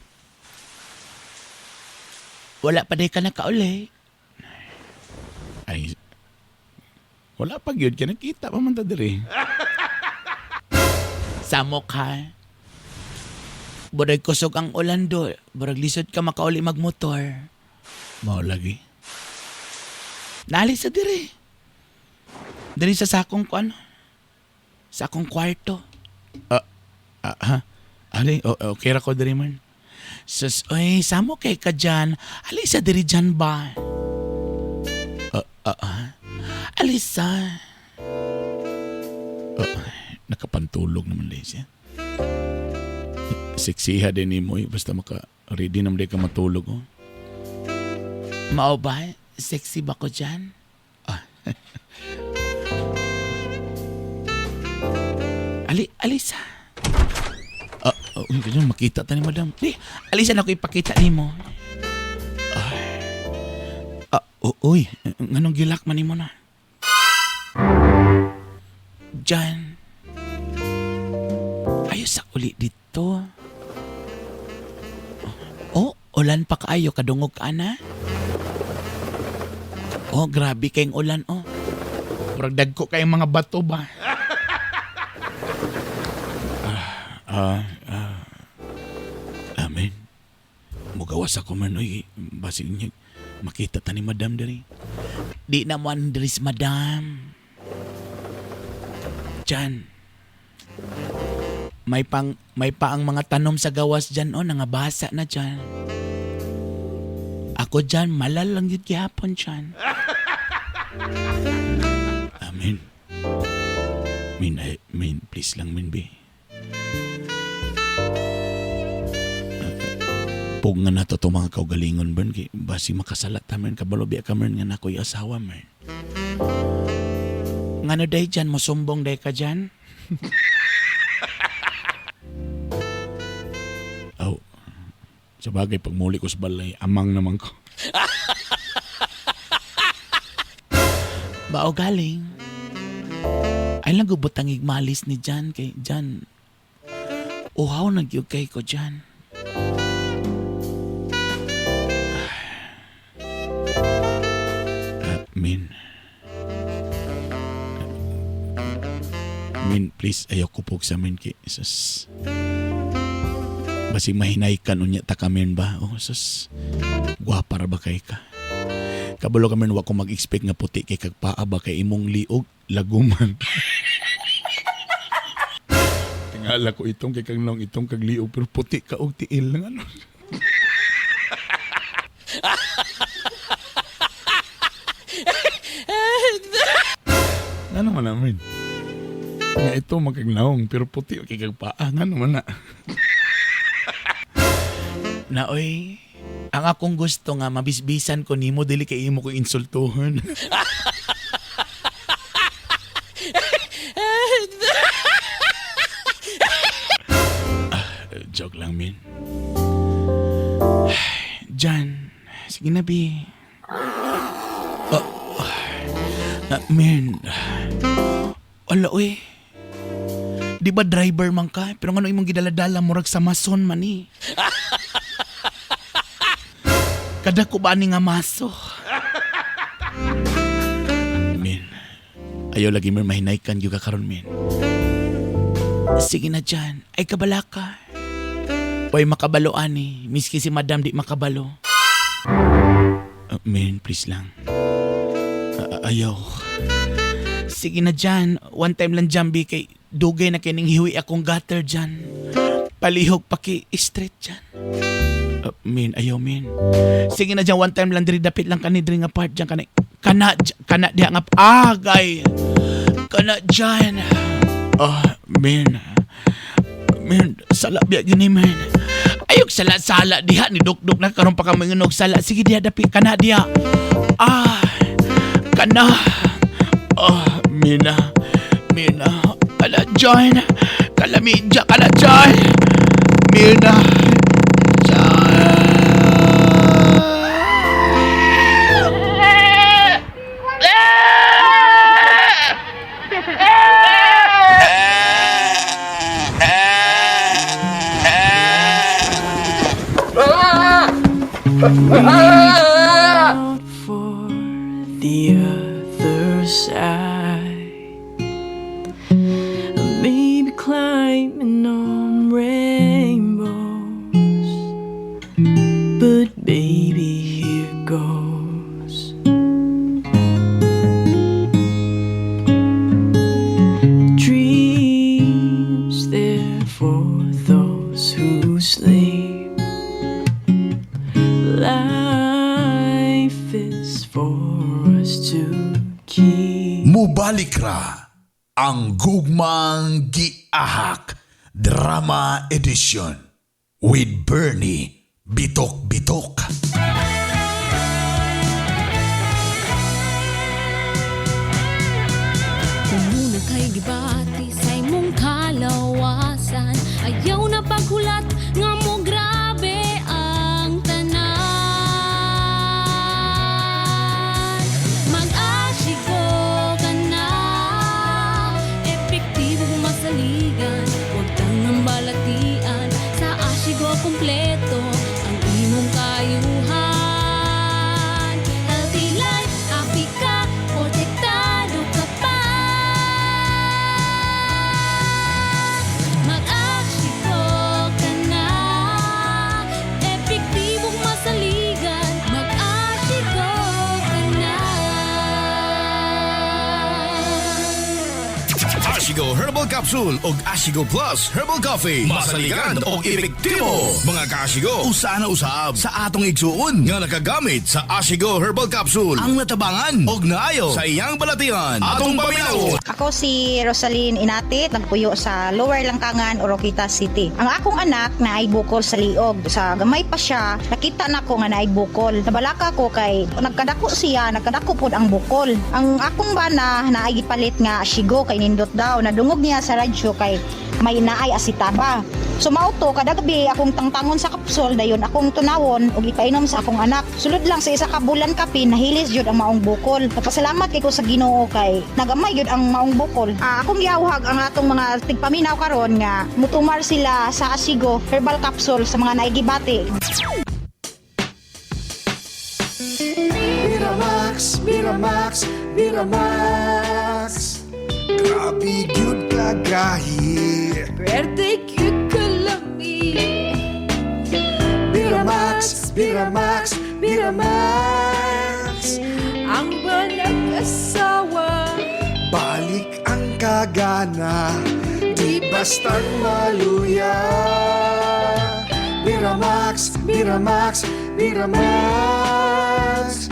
Wala pa day ka nakauli. Ay, wala pag yun ka nakita pa man ta diri. Samok ha. Burag kusog ang ulan do. Burag lisod ka makauli magmotor. Mao lagi. Naalis sa diri. Diri sa sakong ko ano. Sa akong kwarto. Ali, okay ra ko diri man. Sus, oy, samo kay ka dyan. Alisa diri dyan ba? Alisa. Nakapantulog naman din siya. Seksiha din ni mo, basta maka-ready naman din ka matulog. Oh. Mao ba? Sexy ba ko dyan? Alisa. Makita ta ni madam. Alisa na ko ipakita ni mo. Uy, nganong gilak man mo na? Jan, ayos sa uli dito. Oh, ulan pa kaayo, kadungog ka na? Oh, grabe kayong ulan, oh. Murag dagko kayong mga bato ba? Amen. Mugawas ako man, oy. Basig niya, makita ta ni madam diri. Di naman diri si madam. Jan, may pa ang mga tanom sa gawas dyan, oh, nangabasa na dyan. Ako dyan, malal lang yun gihapon dyan. Amen. Min, please lang, min, be. Pug nga nato to mga kaugalingon, ben, basi makasalat tamen, kabalobi ka men, nga nako'y asawa, men. Ngano day dyan, mo sumbong day ka dyan? Oh, sa bagay, pag muli ko sa balay, amang naman ko. Bao galing? Ay lang gubutang igmalis ni Jan kay Jan. Uhaw nagyugay ko Jan. Min, please, ayoko po sa min kay sus. Basi mahinay ka nun niya ta kamin ba? Oh, sus. Guwapar ba kay ka? Kabalo kamin wa ko mag-expect nga puti kay kagpaa ba kay imong liog laguman. Tingala ko itong kay kagnong itong kagliog pero puti ka og tiil lang ano. Ano man namin? Nga ito magkagnaong pero puti kay kagpaa nga naman na. Na oy, ang akong gusto nga mabisbisan ko nimo dili kay imo ko insultuhon. Joke lang, min. Jan, sige na, bi. Min. Wala, oy. Di ba driver man ka? Pero ano imong gidaladala murag sa mason man eh. Kada ko ba ni nga maso? Min, ayaw lagi mo mahinaykan yung kakaroon, min. Sige na dyan, ay kabala ka. Oy, makabalo ani, miski si madam di makabalo. Min, please lang. Ayaw. Sige na dyan, one time lang dyan, kay dugay na kining hiwi akong gutter dyan. Palihog paki-straight dyan. Min, ayaw, min. Sige na dyan, one time lang diri dapit lang kani diri nga part dyan kani. Kana diha nga agay. Kana dyan. Min. Min, sala biya gini, min. Ayok sala-sala diha ni duk-duk na karon pa ka manginog sala. Sige diha dapit kana diha. Kana. Mina. Kala dyan. Kalamidya kala dyan. Mina. Out for the other side, maybe climbing on rainbows, but baby, here goes. Dreams there for those who sleep. Life is for us to keep. Mubalik ra ang Gugmang Giahak Drama Edition with Bernie Bitok. Kung muna kay gibati sa imong kalawasan, ayaw na paghulat nga mo grabe ang tanan. Herbal Capsule ug Ashigo Plus Herbal Coffee. Masaligan og epektibo. Mga kaashigo, usa na usab sa atong igsuon nga nakagamit sa Ashigo Herbal Capsule ang natabangan og naayo sa iyang balatian. Atong paminaw. Ako si Rosaline Inatit, nagpuyo sa Lower Langkangan, Oroquita City. Ang akong anak na ay bukol sa liog. Sa gamay pa siya, nakita na ko nga na ay bukol. Nabalaka ko kay nagkadako siya, nagkadako pod ang bukol. Ang akong bana na ay gipalit nga Ashigo kay nindot daw. Nadungog niya sa radyo kay may naay asitaba. So mauto kada gabi akong tangtangon sa kapsol dayon akong tunawon ug ipainom sa akong anak. Sulod lang sa isa ka bulan kapi nahilis jud ang maong bukol. Nagpasalamat kay ko sa Ginoo kay nagamay jud ang maong bukol. Akong giawhag ang atong mga tigpaminaw karon nga mutumar sila sa Ashigo Herbal Capsule sa mga naigibati. Miramax, Miramax, Miramax. Grabe gyud kagahi. Pwerte cute ka lami. Miramax, Miramax, Miramax. Ang banag asawa. Balik ang kagana, di bastang maluya. Miramax, Miramax, Miramax.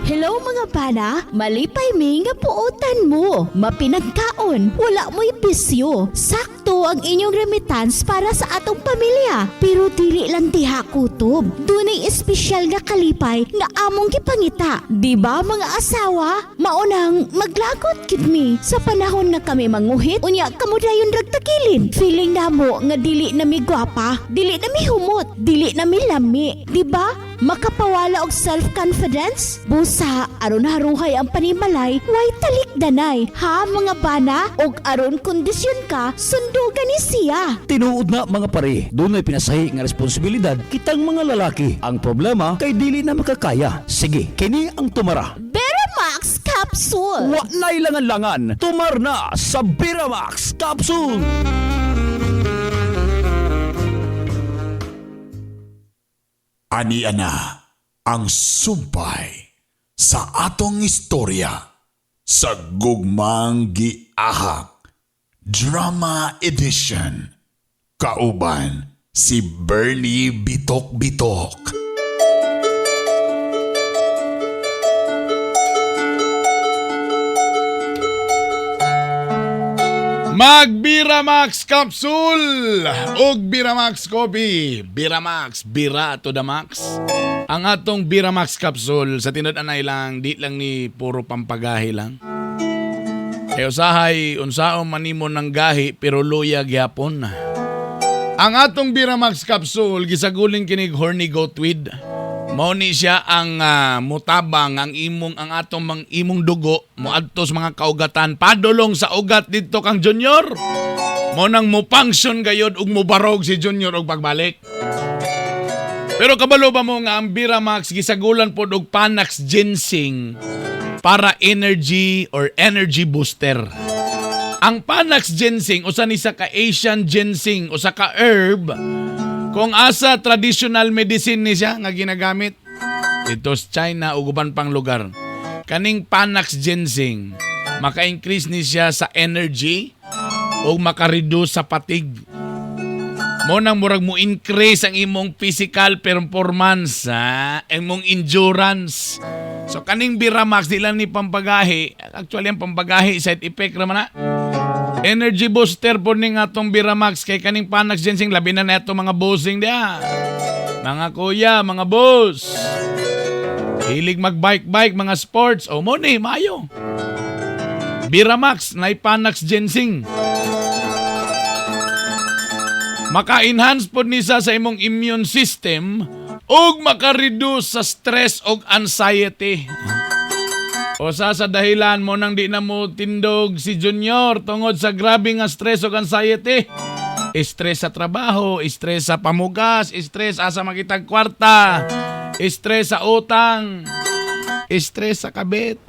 Hello mga bana, malipay mi nga puutan mo. Mapinagkaon, wala mo'y bisyo. Sakto ang inyong remittance para sa atong pamilya. Pero dili lang diha kutob. Dunay espesyal nga kalipay nga among gipangita. Di ba mga asawa? Maunang maglagot gid mi sa panahon nga kami manguhit. Unya kamo dayon ragtakilin. Feeling namo nga dili na mi gwapa, dili na mi humot, dili na mi lami. Di ba? Makapawala og self-confidence? Busa, aron haruhay ang panimalay, way talikdanay. Ha mga bana? Og aron kondisyon ka, sundugan ni siya. Tinuod na mga pare, doon ay pinasahi nga responsibilidad kitang mga lalaki. Ang problema kay dili na makakaya. Sige, kini ang tumara. Biramax Capsule! Wa na ilangan-langan, tumar na sa Biramax Capsule! Ania na ang sumpay sa atong istorya sa Gugmang Giahak Drama Edition. Kauban si Bernie Bitok-Bitok. Mag-Biramax Capsule og Biramax Coffee. Biramax, bira to the max. Ang atong Biramax Capsule sa tinud-anay lang, di lang ni puro pampagahi lang. Kaya usahay, unsaon manimo ng gahi pero luya gyapon. Ang atong Biramax Capsule gisaguling kinig horny goatweed. Mao ni siya ang mutabang ang atong imong dugo moadto sa mga kaugatan padulong sa ugat didto kang Junior. Mo nang mo function gayud ug mobarog si Junior og pagbalik. Pero kabalo ba mo nga ang Biramax gisagulan pod og Panax Ginseng para energy or energy booster. Ang Panax Ginseng usa ni sa ka Asian ginseng usa ka herb. Kung asa traditional medicine ni siya nga ginagamit ito sa China ug uban pang lugar. Kaning Panax Ginseng maka-increase ni siya sa energy o maka-reduce sa fatigue. Mo nang murag mo increase ang imong physical performance, imong endurance. So kaning Biramax di lang ni pampagahi. Actually ang pampagahi side effect ra man na. Energy booster po ning atong Biramax kay kaning Panax Ginseng labi na neto mga bossing dia. Mga kuya, mga boss. Hilig magbike-bike, mga sports. O mo ni, mayo. Biramax na Panax Ginseng. Maka-enhance po nisa sa imong immune system ug maka-reduce sa stress ug anxiety. O sa dahilan mo nang di na mo tindog si Junior tungod sa grabe nga stress o anxiety. Stress sa trabaho, stress sa pamugas, stress asa makitag kwarta, stress sa utang, stress sa kabit.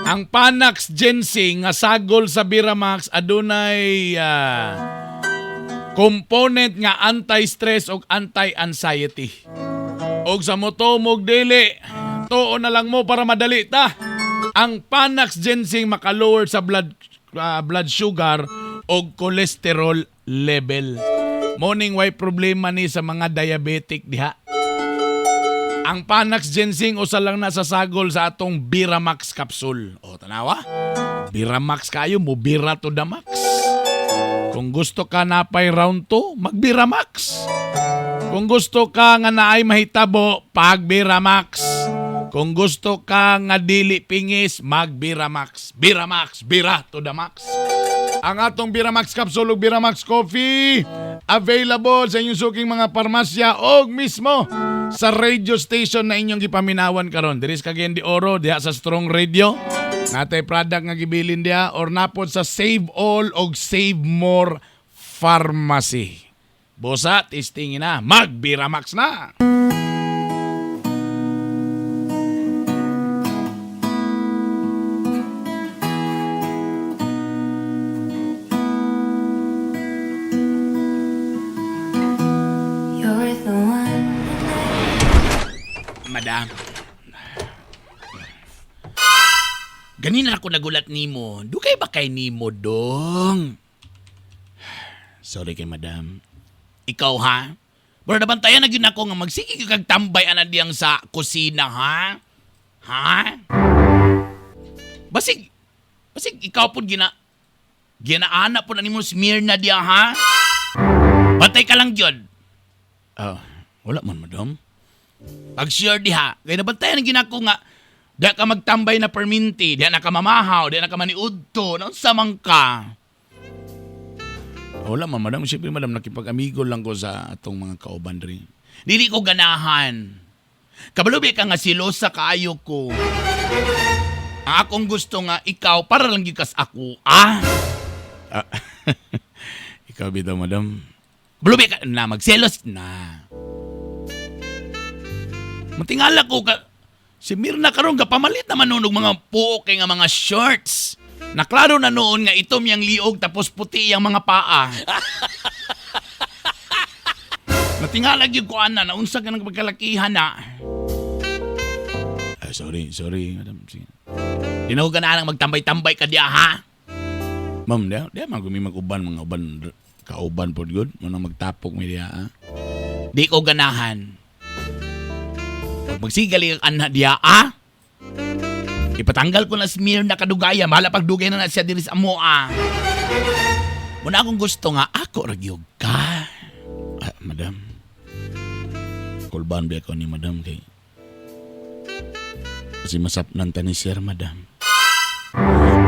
Ang Ang Panax Ginseng nga sagol sa Biramax adunay component nga anti-stress o anti-anxiety. Og sa moto mog dili, tuo na lang mo para madali ta. Ang Panax Ginseng maka-lower sa blood sugar o cholesterol level. Morning way problema ni sa mga diabetic diha. Ang Panax Ginseng usa lang na sa sagol sa atong Biramax capsule. O tanawa, Biramax kayo mo, Bira to the max. Kung gusto ka napay round 2, mag-Biramax. Kung gusto ka nga naay mahitabo, pag-Biramax. Kung gusto ka nga dili pingis, mag-Biramax. Biramax, Bira to the max. Ang atong Biramax capsule ug Biramax coffee available sa inyong suking mga parmasya o mismo sa radio station na inyong gipaminawan karon. Diris Cagayan de Oro diha sa Strong Radio. Natay product nga gibilin diha or napod sa Save All og Save More Pharmacy. Bosa, testingin na. Mag-Biramax na! Madam. Ganina ako nagulat nimo. Dugay ba kay nimo dong? Sorry kay madam. Ikaw ha? Bro nabantayan na gyud ako nga magsige kag tambay ana diyang sa kusina ha? Ha? Basig ikaw pud ginaana po na nimo smear na diya ha? Batay ka lang gyud. Wala man madam. Pag-sure diha, kaya nabantayan ang ginako nga, di ka magtambay na perminti, di na ka mamahaw, di na ka maniudto, naon samang ka. Wala man, madam. Siyempre, madam, nakipag-amigo lang ko sa atong mga kauban rin. Dili ko ganahan. Kabalubi ka nga silosa kaayo ko. Ang akong gusto nga, ikaw, para lang gikas ako, Ikaw bitaw, madam. Kabalubi ka na, magselos na. Matingala ko ka, si Mirna karon pamalit naman noon mga puok kay nga mga shorts. Naklaro na noon nga itom yang liog tapos puti yang mga paa. Matingala gyud ko ana naunsa ka nang pagkalakihan na. Sorry, madam. Dinaw ka na nang magtambay-tambay ka diya ha. Ma'am, diya magumi mag-uban mga uban kauban pod good, mo nang magtapok mi diya ha. Di ko ganahan. Pag magsigali ang anak diya, ipatanggal ko na smear na kadugaya, mahala pagdugay na siya diri sa amo, Muna akong gusto nga, ako ragyog ka. Madam, kulban ba ako ni madam kay kasi masapnan ta ni sir, madam.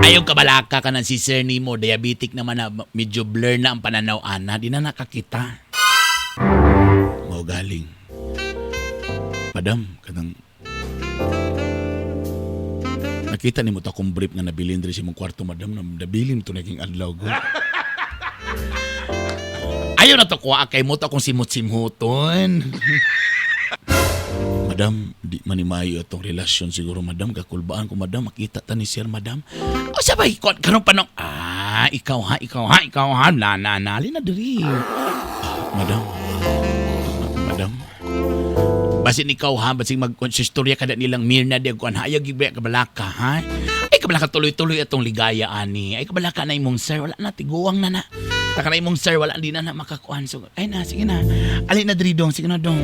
Ayaw kabalaka ka na si sir ni mo, diabetic naman na medyo blur na ang pananaw, ana, di na nakakita. Mau galing. Madam, kadang nakita ni mo ta kong brief nga nabilin diri sa imong kwarto, madam, na nabilin to naging adlaw go. Ayaw na to kuha kay mo ta kong simut-simuton. Madam, di manimayo atong relasyon siguro, madam. Kakulbaan ko, madam. Makita ta ni sir, madam. O sabay, karon pa nung, ikaw ha. Nali na diri. Madam. Basin ikaw ha, basin mag-konsistorya kada nilang Mirna di ako hayag gibaya kabalaka ha. Ay kabalaka tuloy-tuloy atong ligaya ani. Ay kabalaka na imong sir, wala na tiguwang na. Taka na imong sir, wala di na makakuan. So, ay na, sige na. Ali na diri dong, sige na dong.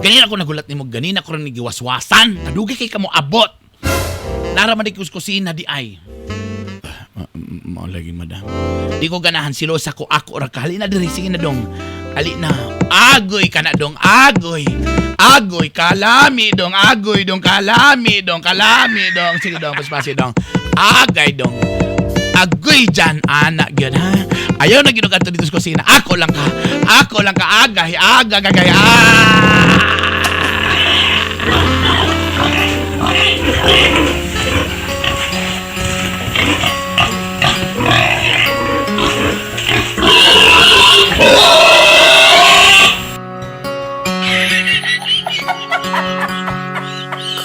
Ganina ako nagulat nimo, ganina ko rin giwaswasan. Kadugay kay kamo abot. Naraman di kuskusina di ay. Mao lagi madam. Di ko ganahan silosa ko ako ra kali na diri, sige na dong. Ali na. Agoy ka na dong, agoy. Agoy, kalami dong, agoy dong, kalami dong. Sige dong, paspasi dong. Agay dong. Agoy dyan, anak yun, ha? Ayaw na ginugat dito sa kusina. Ako lang ka, agay,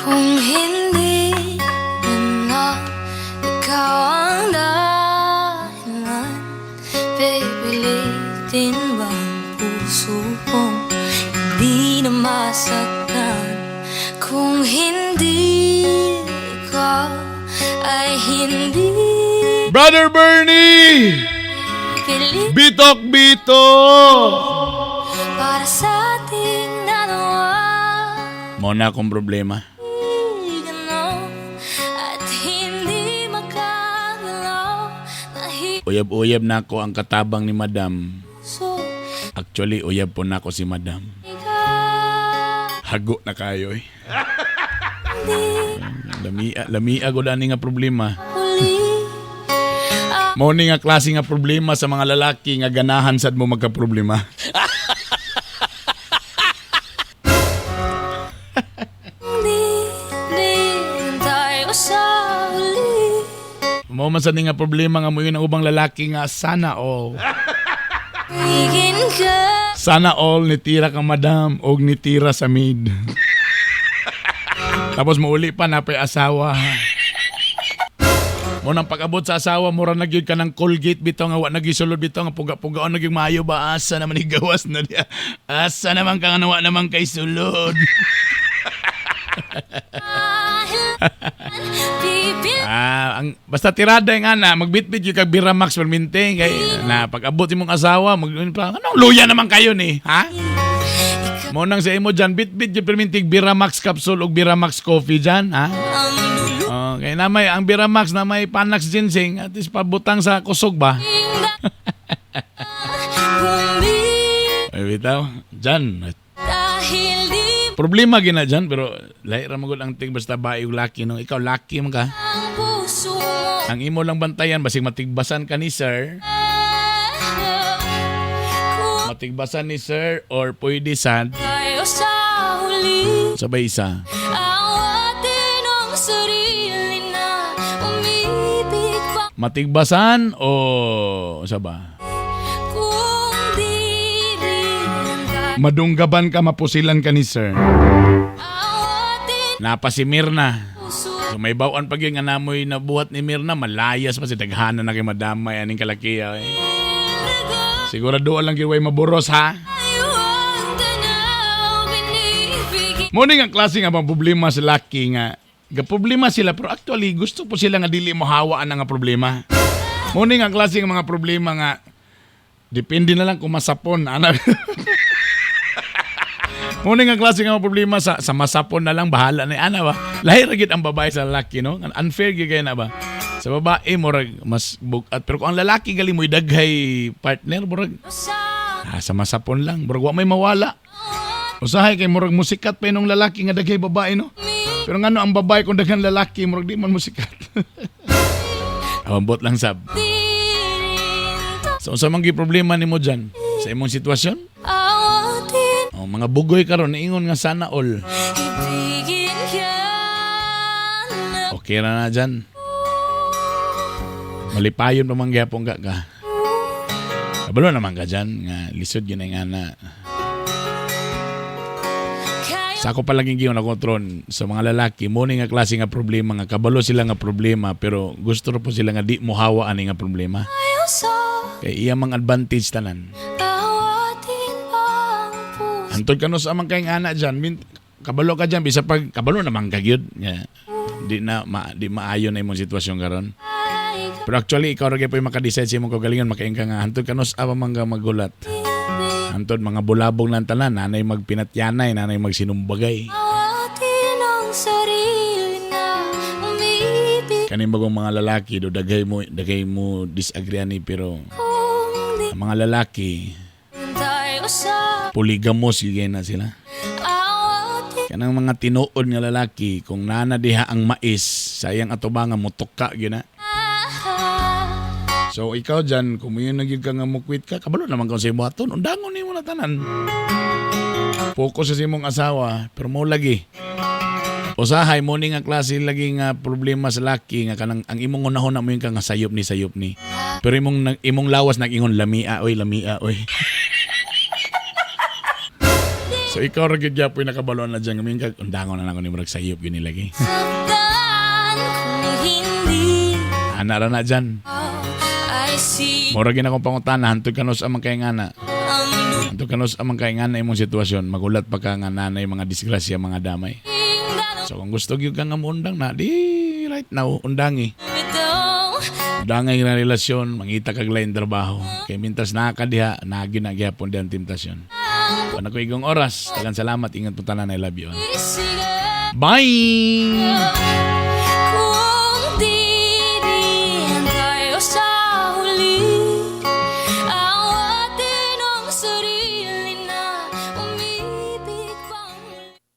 Kung hindi na din bang puso kong hindi na masaktan kung hindi ka ay hindi Brother Bernie! pilit Bitok-bito! para sa ating dalawa. Muna akong problema. Ganaw at hindi makagalaw Uyab-uyab na ako ang katabang ni Madam. nahiso Actually, uyab po na ako si Madam. Hago na kayo eh. Lamia ko dani nga problema. Mao ni nga klase nga problema sa mga lalaki nga ganahan sad mo magka-problema. din tayo sa huli. Mao man sad ni nga problema nga moy ang ubang lalaki nga sana all. Higin ka Sana all nitira ka Madam og nitira sa maid. Tapos mauli pa na pay asawa. Mo nang pag-abot sa asawa, mura na gyud ka ng Colgate bitaw nga wa nagisulod bitaw nga puga-pugaon na gyud maayo ba asa naman igawas na diya. Asa naman ka nga nawa naman kay sulod. Basta tirada nga na magbitbit yung kag Biramax perminte kay na pag-abot imong asawa anong luya naman kayo ni, ha? Mo nang sa imo dyan, bitbit yung permintig Biramax capsule o Biramax coffee dyan, ha? Okay, na may ang Biramax na may Panax ginseng at is pabutang sa kusog ba? Ay, bitaw, dyan. dahil di Problema gina dyan, pero lahi ramagod ang ting basta ba yung laki, no? Ikaw, laki mo ka. ang puso mo Ang imo lang bantayan, basig matigbasan ka ni sir. Matigbasan ni sir or pwede sad. tayo sa huli. Sabay isa. Awatin ang sarili na umibig pa Matigbasan o saba? kung di rin tayo. Madunggaban ka, mapusilan ka ni sir. Awatin Napa si Mirna. puso So may bawaan pag yung anamoy na buhat ni Mirna, malayas pa si daghanan na kay madamay aning kalakiya. Eh. Siguraduhan lang giway maburos, ha? ayuan ka na binibigyan. Morning ang klase nga bang problema sa laki nga. Problema sila pero actually gusto po sila nga dili mo hawaan nga problema. Morning ang klase nga mga problema nga depende na lang kung masapon. Ana. Morning ang klase nga mga problema sa masapon na lang bahala na ana ba. Lahi ra gid ang babae sa lalaki, no? Unfair gyud kay na ba. Sa babae murag mas bugat pero kung ang lalaki gali mo'y daghay partner murag sa masapon lang murag wa may mawala. Usahay kay murag musikat pa nung lalaki nga daghay babae, no? Pero ngano ang babae kung daghan lalaki murag di man musikat. Ambot lang sab. So unsa man gi problema nimo dyan sa imong sitwasyon? Awatin Oh, mga bugoy karon niingon nga sana all. ibigin ka na Okay na dyan. Malipayon pa man gyapon ka. Kabalo naman ka dyan nga lisod yun ay nga na. Sa ako palaging giyon na kontron sa mga lalaki mo ni nga klase nga problema nga kabalo sila nga problema pero gusto ro po sila nga di mo hawa ani nga problema. tayo sa Kay iya mang advantage tanan. awatin ang puso Antod ka no sa amang kay ana dyan, kabalo ka dyan bisa pag kabalo naman ka gyud. Yeah. Di maayo na imong sitwasyon karon. Pero actually ikaw ra gyud po maka-decide sa imong kagalingon makaing ka nga antod ka no sa amang nga magulat. Antod mga bulabong lang tanan, nanay magpinatyanay, nanay magsinumbagay. awatin ang sarili na umibig Kaning bagong mga lalaki do daghay mo disagree ani pero kung di ang mga lalaki tayo sa poligamos gyud na sila. awatin Kanang mga tinuod nga lalaki kung nana diha ang mais, sayang atubangan mo tukka gyud na. So ikaw dyan, kung yun naging ka nga mukwit ka, kabalo naman kung sa imo aton, undangon ni mo na tanan. Focus sa imong asawa, pero mo lagi. Usahay mo ni nga klase lagi nga problema sa laki nga kanang ang imong unahon na mo yung ka nga sayop ni. Pero imong lawas nag-ingon lamia oy. So ikaw ra gyud gyapon nakabaloan na dyan, ngayon ka undangon na nako ni murag sayop gyud ni lagi. saktan kung hindi Ana ra na dyan. ay Mura gina akong pangutana, hantod kanos amang kay ngana. Hantod kanos amang kay ngana imong sitwasyon, magulat pa ka nga nanay mga disgrasya, mga damay. So kung gusto gyud ka nga muundang na, di right now undangi. Dangay na relasyon, mangita kag lain trabaho. Kay mintas nakakadiha, naginagihapon di ang temptasyon. Kung ako igong oras, tagang salamat, ingat po tanan, I love you. Bye!